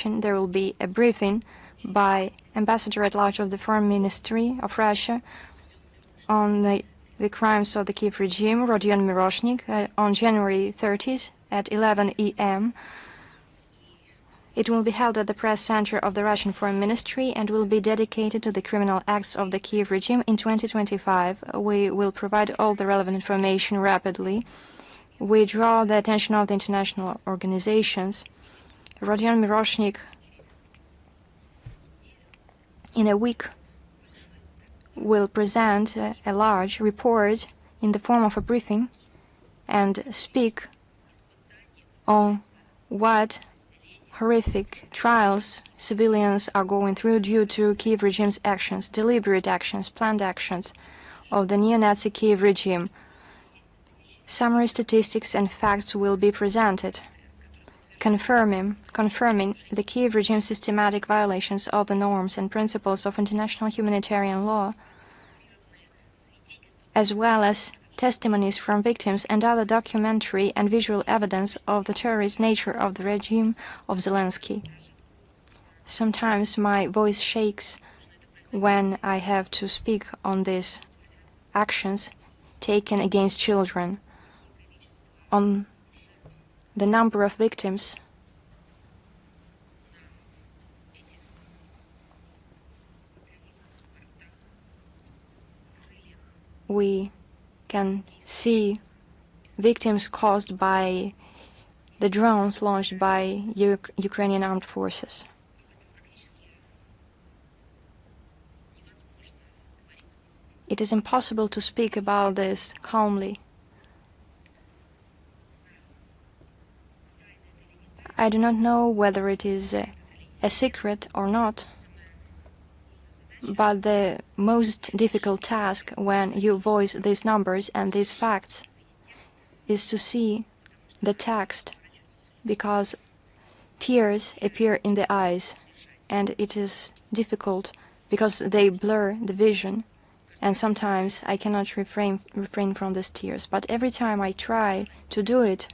there will be a briefing by Ambassador at Large of the Foreign Ministry of Russia on the crimes of the Kiev regime, Rodion Miroshnik, on January 30th at 11 a.m. It will be held at the press center of the Russian Foreign Ministry and will be dedicated to the criminal acts of the Kiev regime in 2025. We will provide all the relevant information rapidly. We draw the attention of the international organizations. Rodion Miroshnik, in a week, will present a large report in the form of a briefing and speak on what horrific trials civilians are going through due to Kiev regime's actions, deliberate actions, planned actions of the neo-Nazi Kiev regime. Summary statistics and facts will be presented, confirming the Kiev regime's systematic violations of the norms and principles of international humanitarian law, as well as testimonies from victims and other documentary and visual evidence of the terrorist nature of the regime of Zelensky. Sometimes my voice shakes when I have to speak on these actions taken against children, on the number of victims. We can see victims caused by the drones launched by Ukrainian armed forces. It is impossible to speak about this calmly. I do not know whether it is a secret or not, but the most difficult task when you voice these numbers and these facts is to see the text, because tears appear in the eyes, and it is difficult because they blur the vision, and sometimes I cannot refrain from these tears. But every time I try to do it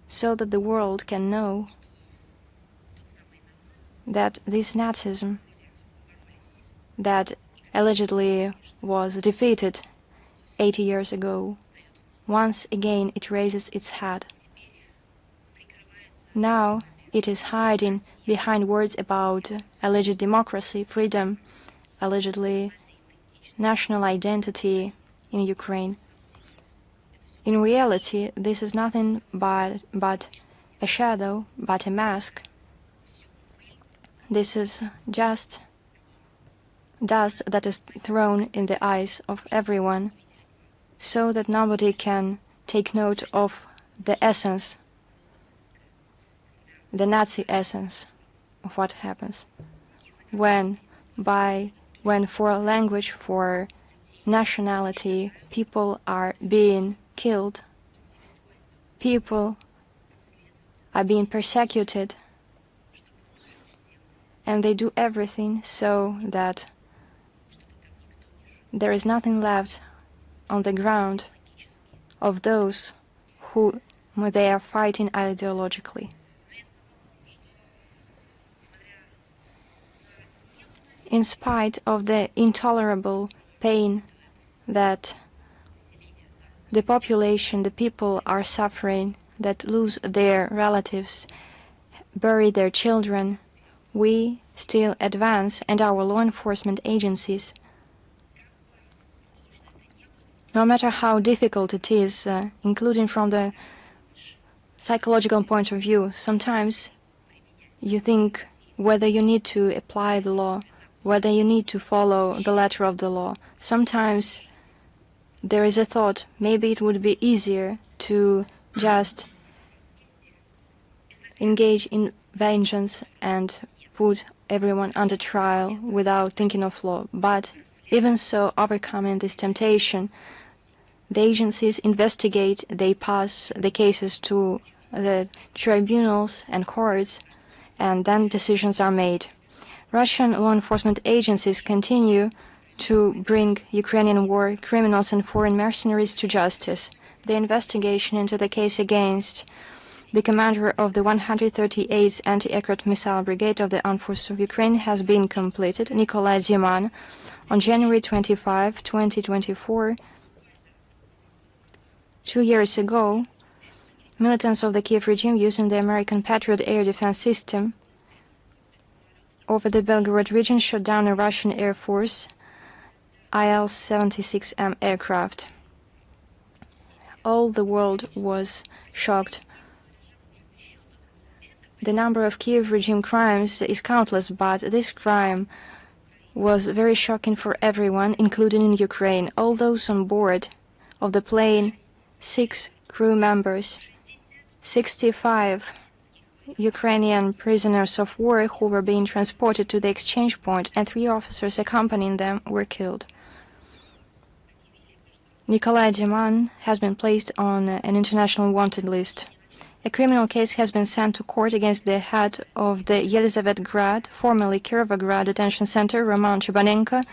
so that the world can know that this Nazism that allegedly was defeated 80 years ago, once again it raises its head. Now it is hiding behind words about alleged democracy, freedom, allegedly national identity in Ukraine. In reality, this is nothing but a shadow, but a mask. This is just dust that is thrown in the eyes of everyone so that nobody can take note of the essence, the Nazi essence of what happens when for language, for nationality, people are being killed, people are being persecuted, and they do everything so that there is nothing left on the ground of those who they are fighting ideologically. In spite of the intolerable pain that the population, the people are suffering, that lose their relatives, bury their children, we still advance, and our law enforcement agencies, no matter how difficult it is, including from the psychological point of view, sometimes you think whether you need to apply the law, whether you need to follow the letter of the law. Sometimes there is a thought, maybe it would be easier to just engage in vengeance and put everyone under trial without thinking of law. But even so, overcoming this temptation, the agencies investigate, they pass the cases to the tribunals and courts, and then decisions are made. Russian law enforcement agencies continue to bring Ukrainian war criminals and foreign mercenaries to justice. The investigation into the case against the commander of the 138th Anti-Aircraft Missile Brigade of the Armed Forces of Ukraine, has been completed, Nikolai Ziman, on January 25, 2024. 2 years ago, militants of the Kiev regime using the American Patriot air defense system over the Belgorod region shot down a Russian Air Force Il-76M aircraft. All the world was shocked. The number of Kiev regime crimes is countless, but this crime was very shocking for everyone, including in Ukraine. All those on board of the plane, 6 crew members, 65 Ukrainian prisoners of war who were being transported to the exchange point, and 3 officers accompanying them were killed. Nikolai Ziman has been placed on an international wanted list. A criminal case has been sent to court against the head of the Yelizavetgrad, formerly Kirovograd detention center, Roman Chebanenko,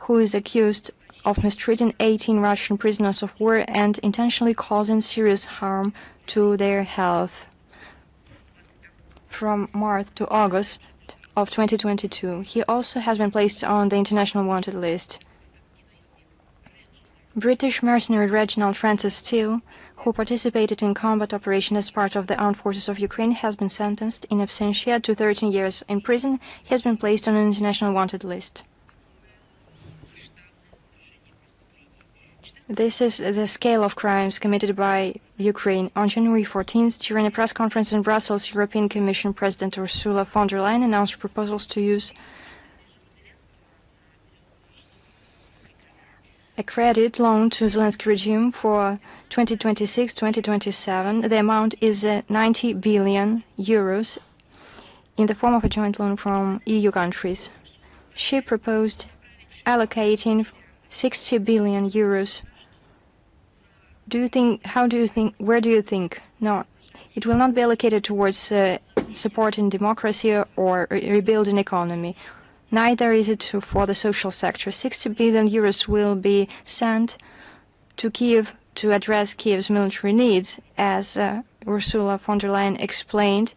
who is accused of mistreating 18 Russian prisoners of war and intentionally causing serious harm to their health. From March to August of 2022, he also has been placed on the international wanted list. British mercenary Reginald Francis Steele, who participated in combat operation as part of the Armed Forces of Ukraine, has been sentenced in absentia to 13 years in prison. He has been placed on an international wanted list. This is the scale of crimes committed by Ukraine. On January 14th, during a press conference in Brussels, European Commission President Ursula von der Leyen announced proposals to use a credit loan to Zelensky regime for 2026-2027. The amount is 90 billion euros in the form of a joint loan from EU countries. She proposed allocating 60 billion euros. Where do you think? No, it will not be allocated towards supporting democracy or rebuilding economy. Neither is it for the social sector. 60 billion euros will be sent to Kiev to address Kiev's military needs. As Ursula von der Leyen explained,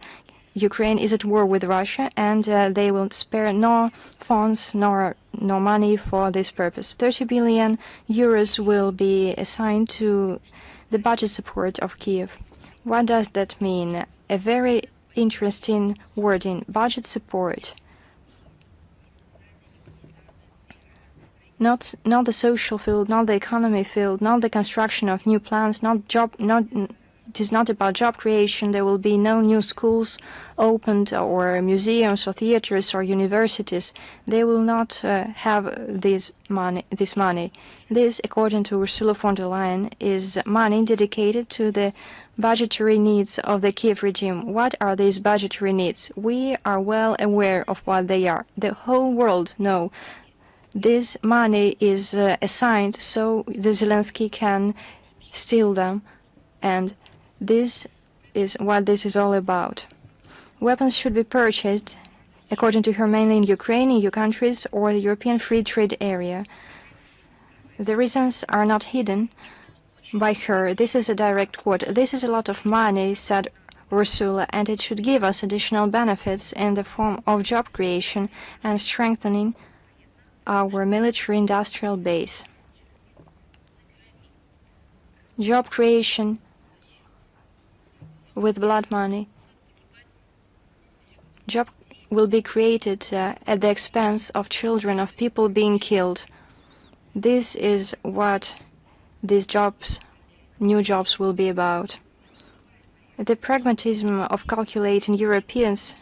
Ukraine is at war with Russia, and they will spare no funds nor no money for this purpose. 30 billion euros will be assigned to the budget support of Kiev. What does that mean? A very interesting wording, budget support. Not the social field, not the economy field, not the construction of new plants, it is not about job creation. There will be no new schools opened or museums or theaters or universities. They will not have this money. This, according to Ursula von der Leyen, is money dedicated to the budgetary needs of the Kiev regime. What are these budgetary needs? We are well aware of what they are. The whole world knows. This money is assigned so the Zelensky can steal them, and this is what this is all about. Weapons should be purchased, according to her, mainly in Ukraine, EU countries, or the European Free Trade Area. The reasons are not hidden by her. This is a direct quote. This is a lot of money, said Ursula, and it should give us additional benefits in the form of job creation and strengthening our military-industrial base. Job creation with blood money. Job will be created at the expense of children, of people being killed. This is what these jobs, new jobs, will be about. The pragmatism of calculating Europeans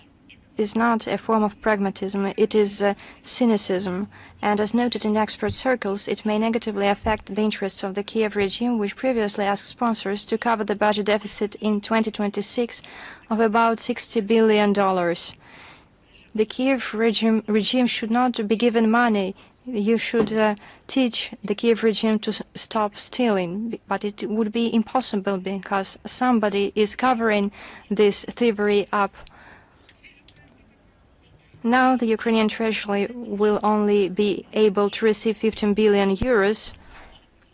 is not a form of pragmatism, it is cynicism, and as noted in expert circles, it may negatively affect the interests of the Kiev regime, which previously asked sponsors to cover the budget deficit in 2026 of about $60 billion. The Kiev regime should not be given money. You should teach the Kiev regime to stop stealing, but it would be impossible because somebody is covering this thievery up. Now the Ukrainian treasury will only be able to receive 15 billion euros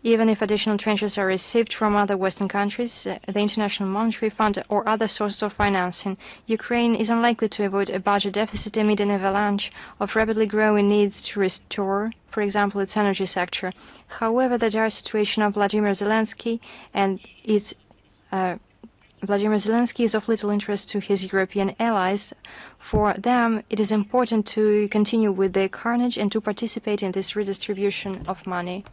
Even if additional tranches are received from other Western countries, the International Monetary Fund, or other sources of financing, Ukraine is unlikely to avoid a budget deficit amid an avalanche of rapidly growing needs to restore, for example, its energy sector. However, the dire situation of Vladimir Zelensky is of little interest to his European allies. For them, it is important to continue with the carnage and to participate in this redistribution of money.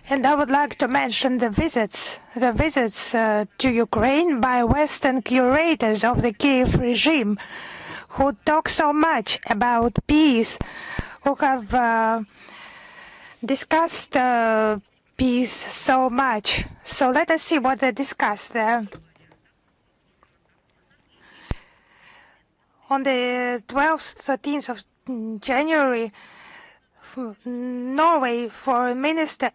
And I would like to mention the visits to Ukraine by Western curators of the Kiev regime, who talk so much about peace, who have discussed peace so much. So let us see what they discussed there. On the 12th, 13th of January, Norway Foreign Minister